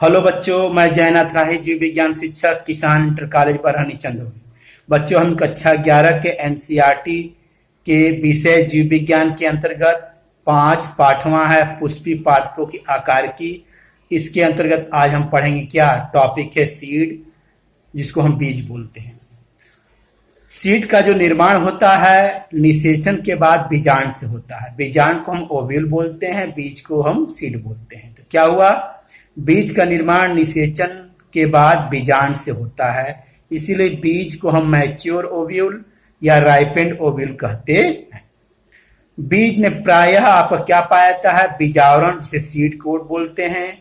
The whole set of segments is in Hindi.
हेलो बच्चों, मैं जयनाथ राही, जीव विज्ञान शिक्षक, किसान इंटर कॉलेज बरहनी चंदौली। बच्चों, हम कक्षा 11 के एनसीईआरटी के विषय जीव विज्ञान के अंतर्गत 5 पाठवां है पुष्पी पादपों की आकार की। इसके अंतर्गत आज हम पढ़ेंगे क्या टॉपिक है सीड, जिसको हम बीज बोलते हैं। सीड का जो निर्माण होता है निषेचन के बाद बीजांड से होता है। बीजांड को हम ओव्यूल बोलते हैं, बीज को हम सीड बोलते हैं। तो क्या हुआ, बीज का निर्माण निषेचन के बाद बीजांड से होता है, इसीलिए बीज को हम मैच्योर ओव्यूल या राइपेंड ओव्यूल कहते हैं। बीज में प्रायः आपका क्या पाया जाता है, बीजावरण जिसे सीड कोट बोलते हैं,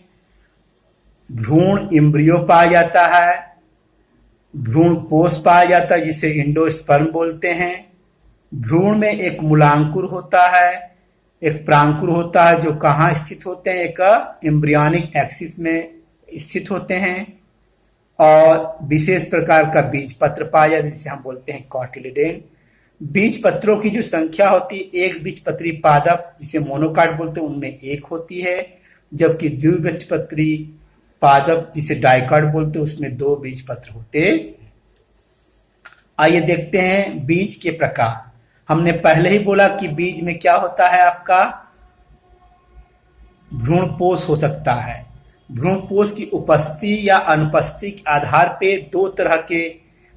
भ्रूण एम्ब्रियो पाया जाता है, भ्रूण पोष पाया जाता है जिसे एंडोस्पर्म बोलते हैं। भ्रूण में एक मूलांकुर होता है, एक प्रांकुर होता है, जो कहाँ स्थित होते हैं, एक एम्ब्रियोनिक एक्सिस में स्थित होते हैं। और विशेष प्रकार का बीज पत्र पाया जाता है जिसे हम बोलते हैं कॉटिलिडेन। बीज पत्रों की जो संख्या होती है, एक बीजपत्री पादप जिसे मोनोकाट बोलते हैं उनमें एक होती है, जबकि द्विबीजपत्री पादप जिसे डाइकाट बोलते हैं उसमें 2 बीज पत्र होते। आइए देखते हैं बीज के प्रकार। हमने पहले ही बोला कि बीज में क्या होता है, आपका भ्रूणपोष हो सकता है। भ्रूणपोष की उपस्थिति या अनुपस्थिति के आधार पे 2 तरह के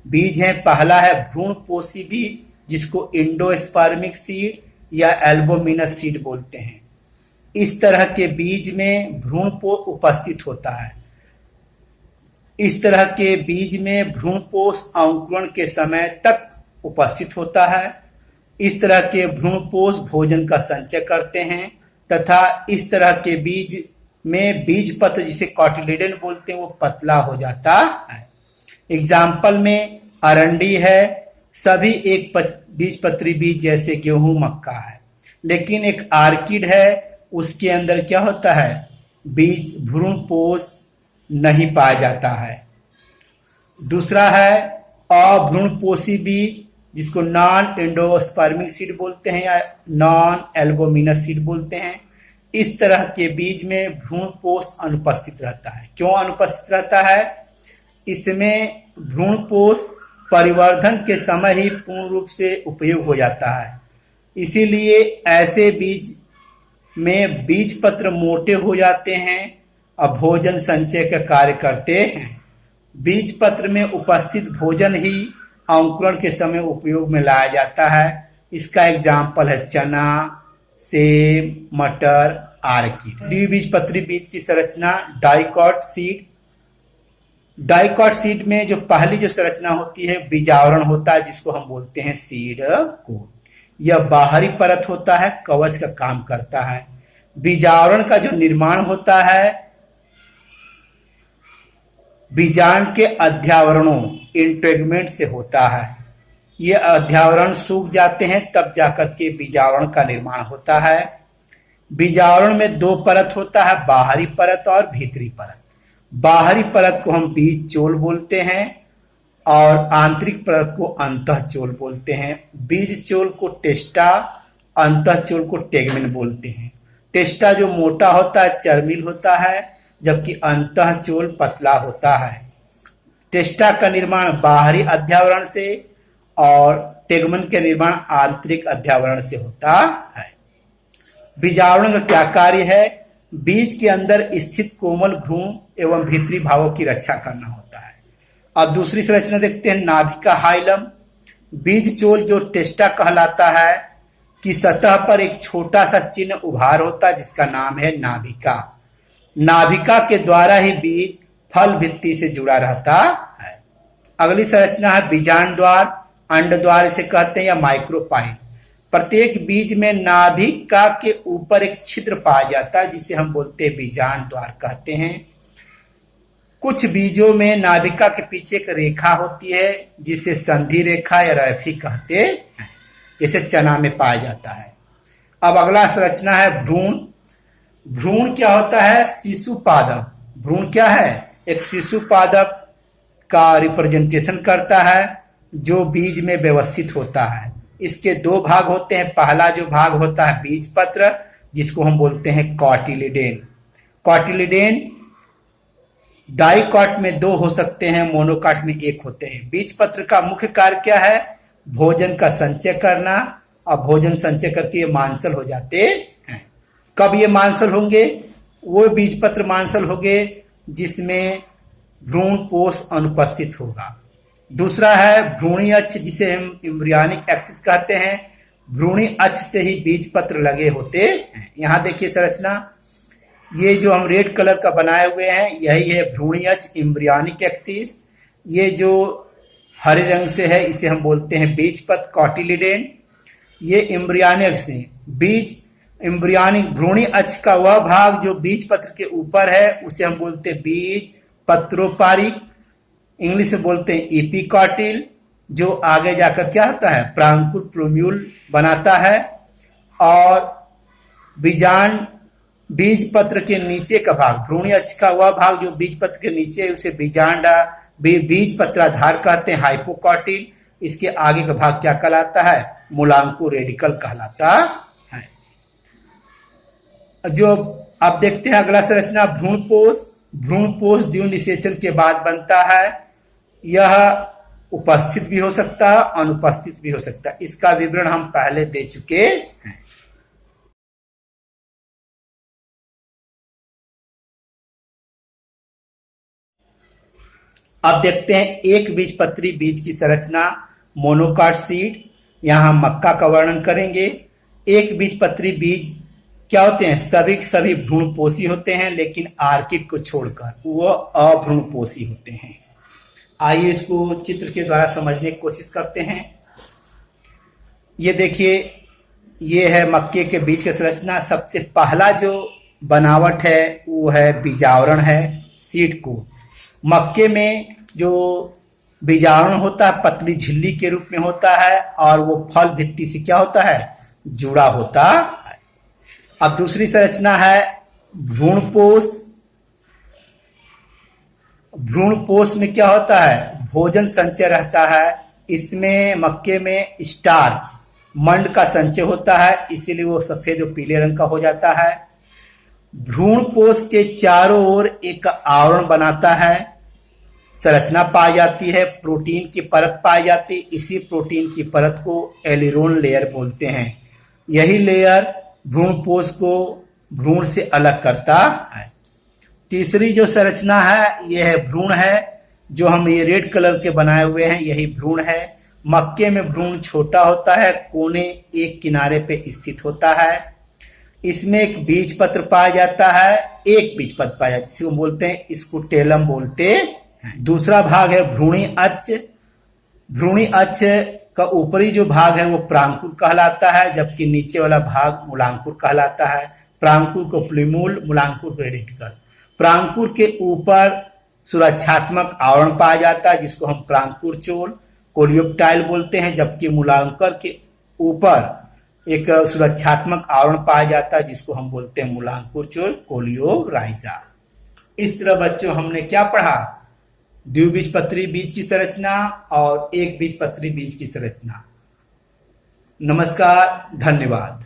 बीज हैं। पहला है भ्रूणपोषी बीज जिसको एंडोस्पर्मिक सीड या एल्बोमिनस सीड बोलते हैं। इस तरह के बीज में भ्रूणपोष उपस्थित होता है। इस तरह के बीज में भ्रूणपोष अंकुरण के समय तक उपस्थित होता है। इस तरह के भ्रूणपोष भोजन का संचय करते हैं तथा इस तरह के बीज में बीज पत्र जिसे कॉटिलिडेन बोलते हैं वो पतला हो जाता है। एग्जाम्पल में अरंडी है, सभी एक बीजपत्री बीज जैसे गेहूं मक्का है। लेकिन एक आर्किड है, उसके अंदर क्या होता है, बीज भ्रूणपोष नहीं पाया जाता है। दूसरा है अभ्रूणपोषी बीज जिसको नॉन एंडोस्पर्मिक सीड बोलते हैं या नॉन एल्बोमिनस सीड बोलते हैं। इस तरह के बीज में भ्रूणपोष अनुपस्थित रहता है। क्यों अनुपस्थित रहता है, इसमें भ्रूणपोष परिवर्धन के समय ही पूर्ण रूप से उपयोग हो जाता है। इसीलिए ऐसे बीज में बीज पत्र मोटे हो जाते हैं और भोजन संचय का कार्य करते हैं। बीज पत्र में उपस्थित भोजन ही अंकुरण के समय उपयोग में लाया जाता है। इसका एग्जाम्पल है चना, सेब, मटर, आर्किड। द्विबीजपत्री बीज की संरचना डाइकॉट सीड। डाइकॉट सीड में जो पहली जो संरचना होती है बीजावरण होता है जिसको हम बोलते हैं सीड कोट। यह बाहरी परत होता है, कवच का काम करता है। बीजावरण का जो निर्माण होता है बीजांड के अध्यावरणों इंटेगमेंट से होता है। ये अध्यावरण सूख जाते हैं तब जाकर के बीजावरण का निर्माण होता है। बीजावरण में 2 परत होता है, बाहरी परत और भीतरी परत। बाहरी परत को हम बीज चोल बोलते हैं और आंतरिक परत को अंतःचोल बोलते हैं। बीज चोल को टेस्टा, अंतःचोल को टेगमेन बोलते हैं। टेस्टा जो मोटा होता है चर्मिल होता है, जबकि अंतःचोल पतला होता है। टेस्टा का निर्माण बाहरी अध्यावरण से और टेगमन के निर्माण आंतरिक अध्यावरण से होता है। बीजावरण का क्या कार्य है, बीज के अंदर स्थित कोमल भ्रूण एवं भीतरी भागों की रक्षा करना होता है। अब दूसरी संरचना देखते हैं नाभिका हाइलम। बीज चोल जो टेस्टा कहलाता है की सतह पर एक छोटा सा चिन्ह उभार होता है जिसका नाम है नाभिका। नाभिका के द्वारा ही बीज फल भित्ति से जुड़ा रहता है। अगली संरचना है बीजांड द्वार, अंड द्वार इसे कहते हैं या माइक्रोपाइल। प्रत्येक बीज में नाभिका के ऊपर एक छिद्र पाया जाता है जिसे हम बोलते हैं बीजांड द्वार कहते हैं। कुछ बीजों में नाभिका के पीछे एक रेखा होती है जिसे संधि रेखा या रैफी कहते हैं, जैसे चना में पाया जाता है। अब अगला संरचना है भ्रूण। भ्रूण क्या होता है, शिशु पादप। भ्रूण क्या है, एक शिशु पादप का रिप्रेजेंटेशन करता है जो बीज में व्यवस्थित होता है। इसके 2 भाग होते हैं। पहला जो भाग होता है बीज पत्र जिसको हम बोलते हैं कॉटिलिडेन। कॉटिलिडेन डाइकॉट में 2 हो सकते हैं, मोनोकॉट में 1 होते हैं। बीजपत्र का मुख्य कार्य क्या है? भोजन का संचय करना, और भोजन संचय करके ये मांसल हो जाते हैं। कब ये मांसल होंगे? वो बीजपत्र मांसल होंगे जिसमें भ्रूणपोष अनुपस्थित होगा। दूसरा है भ्रूणी अक्ष, जिसे हम एम्ब्रियोनिक एक्सिस कहते हैं। भ्रूणी अक्ष से ही बीजपत्र लगे होते हैं। यहां देखिए संरचना, ये जो हम रेड कलर का बनाए हुए हैं यही है भ्रूणी अक्ष, एम्ब्रियोनिक एक्सिस। ये जो हरे रंग से है इसे हम बोलते हैं बीजपत्र, कॉटिलिडेन। ये एम्ब्रियोनिक अक्ष है। बीज एम्ब्रियोनिक भ्रूणी अक्ष का वह भाग जो बीजपत्र के ऊपर है उसे हम बोलते हैं बीज पत्रोपारिक, इंग्लिश में बोलते हैं एपिकॉटिल, जो आगे जाकर क्या होता है? प्रांकुर प्लूम्यूल बनाता है। और बीजांड बीजपत्र के नीचे का भाग, भ्रूणी अक्ष का वह भाग जो बीजपत्र के नीचे है उसे बीजांडा बीजपत्राधार कहते हैं, हाइपोकॉटिल। इसके आगे का भाग क्या कहलाता है? मूलांकुर रेडिकल कहलाता है। जो अब देखते हैं अगला संरचना, भ्रूणपोष। भ्रूणपोष द्वितीय निषेचन के बाद बनता है। यह उपस्थित भी हो सकता है, अनुपस्थित भी हो सकता है। इसका विवरण हम पहले दे चुके हैं। अब देखते हैं एक बीजपत्री बीज की संरचना, मोनोकॉट सीड। यहां हम मक्का का वर्णन करेंगे। एक बीजपत्री बीज क्या होते हैं? सभी भ्रूणपोषी होते हैं, लेकिन आर्किड को छोड़कर वो अभ्रूणपोषी होते हैं। आइए इसको चित्र के द्वारा समझने की कोशिश करते हैं। ये देखिए, ये है मक्के के बीज की संरचना। सबसे पहला जो बनावट है वो है बीजावरण है, सीड को। मक्के में जो बीजावरण होता है पतली झिल्ली के रूप में होता है, और वो फल भित्ति से क्या होता है? जुड़ा होता है। अब दूसरी संरचना है भ्रूणपोष। भ्रूणपोष में क्या होता है? भोजन संचय रहता है। इसमें मक्के में स्टार्च, मंड का संचय होता है, इसीलिए वो सफेद और पीले रंग का हो जाता है। भ्रूणपोष के चारों ओर एक आवरण बनाता है, संरचना पाई जाती है, प्रोटीन की परत पाई जाती है। इसी प्रोटीन की परत को एलिरोन लेयर बोलते हैं। यही लेयर भ्रूणपोष को भ्रूण से अलग करता है। तीसरी जो संरचना है यह है भ्रूण है, जो हम ये रेड कलर के बनाए हुए हैं यही भ्रूण है। मक्के में भ्रूण छोटा होता है, कोने एक किनारे पे स्थित होता है। इसमें एक बीजपत्र पाया जाता है, एक बीजपत्र पाया जाता है, इसको बोलते हैं स्कुटेलम बोलते हैं। दूसरा भाग है भ्रूणी अक्ष। भ्रूणी अक्ष का ऊपरी जो भाग है वो प्रांकुर कहलाता है, जबकि नीचे वाला भाग मूलांकुर कहलाता है। प्रांकुर को प्लूम्यूल, मूलांकुर को रेडिकल। प्रांकुर के ऊपर सुरक्षात्मक आवरण पाया जाता है जिसको हम प्रांकुर चोल, कोलियोप्टाइल बोलते हैं, जबकि मूलांकर के ऊपर एक सुरक्षात्मक आवरण पाया जाता है जिसको हम बोलते हैं मूलांकुर चोल, कोलियोराइजा। इस तरह बच्चों हमने क्या पढ़ा? द्विबीजपत्री बीज की संरचना और एक बीजपत्री बीज की संरचना। नमस्कार, धन्यवाद।